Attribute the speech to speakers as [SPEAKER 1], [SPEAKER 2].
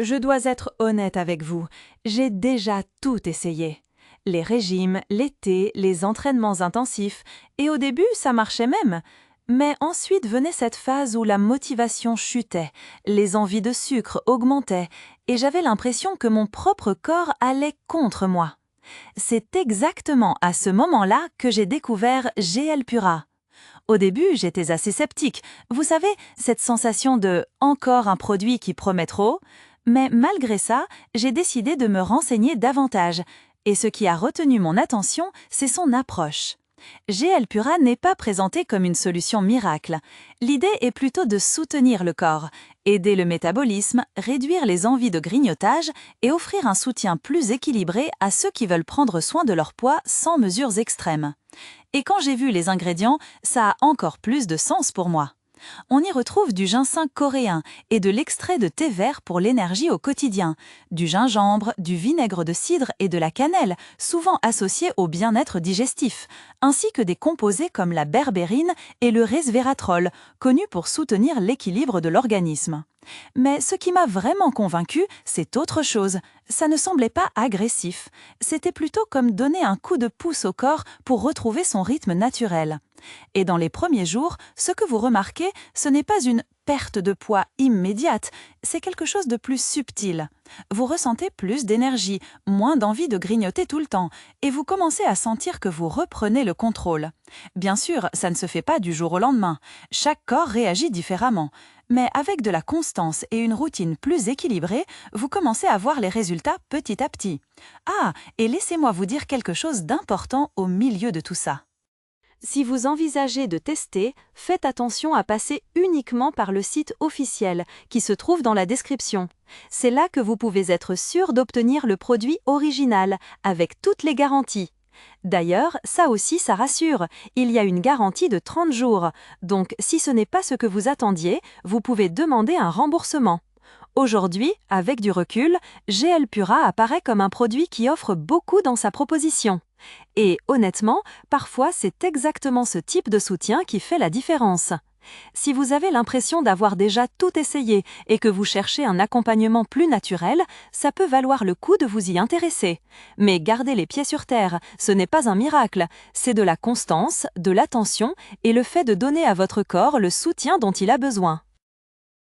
[SPEAKER 1] Je dois être honnête avec vous, j'ai déjà tout essayé. Les régimes, les thés, les entraînements intensifs, et au début ça marchait même. Mais ensuite venait cette phase où la motivation chutait, les envies de sucre augmentaient, et j'avais l'impression que mon propre corps allait contre moi. C'est exactement à ce moment-là que j'ai découvert GL Pura. Au début, j'étais assez sceptique. Vous savez, cette sensation de encore un produit qui promet trop. Mais malgré ça, j'ai décidé de me renseigner davantage. Et ce qui a retenu mon attention, c'est son approche. GL Pura n'est pas présenté comme une solution miracle. L'idée est plutôt de soutenir le corps, aider le métabolisme, réduire les envies de grignotage et offrir un soutien plus équilibré à ceux qui veulent prendre soin de leur poids sans mesures extrêmes. Et quand j'ai vu les ingrédients, ça a encore plus de sens pour moi. On y retrouve du ginseng coréen et de l'extrait de thé vert pour l'énergie au quotidien, du gingembre, du vinaigre de cidre et de la cannelle, souvent associés au bien-être digestif, ainsi que des composés comme la berbérine et le resveratrol, connus pour soutenir l'équilibre de l'organisme. Mais ce qui m'a vraiment convaincue, c'est autre chose. Ça ne semblait pas agressif. C'était plutôt comme donner un coup de pouce au corps pour retrouver son rythme naturel. Et dans les premiers jours, ce que vous remarquez, ce n'est pas une perte de poids immédiate, c'est quelque chose de plus subtil. Vous ressentez plus d'énergie, moins d'envie de grignoter tout le temps, et vous commencez à sentir que vous reprenez le contrôle. Bien sûr, ça ne se fait pas du jour au lendemain. Chaque corps réagit différemment. Mais avec de la constance et une routine plus équilibrée, vous commencez à voir les résultats petit à petit. Ah, et laissez-moi vous dire quelque chose d'important au milieu de tout ça. Si vous envisagez de tester, faites attention à passer uniquement par le site officiel qui se trouve dans la description. C'est là que vous pouvez être sûr d'obtenir le produit original avec toutes les garanties. D'ailleurs, ça aussi, ça rassure. Il y a une garantie de 30 jours. Donc, si ce n'est pas ce que vous attendiez, vous pouvez demander un remboursement. Aujourd'hui, avec du recul, GL Pura apparaît comme un produit qui offre beaucoup dans sa proposition. Et honnêtement, parfois c'est exactement ce type de soutien qui fait la différence. Si vous avez l'impression d'avoir déjà tout essayé et que vous cherchez un accompagnement plus naturel, ça peut valoir le coup de vous y intéresser. Mais gardez les pieds sur terre, ce n'est pas un miracle, c'est de la constance, de l'attention et le fait de donner à votre corps le soutien dont il a besoin.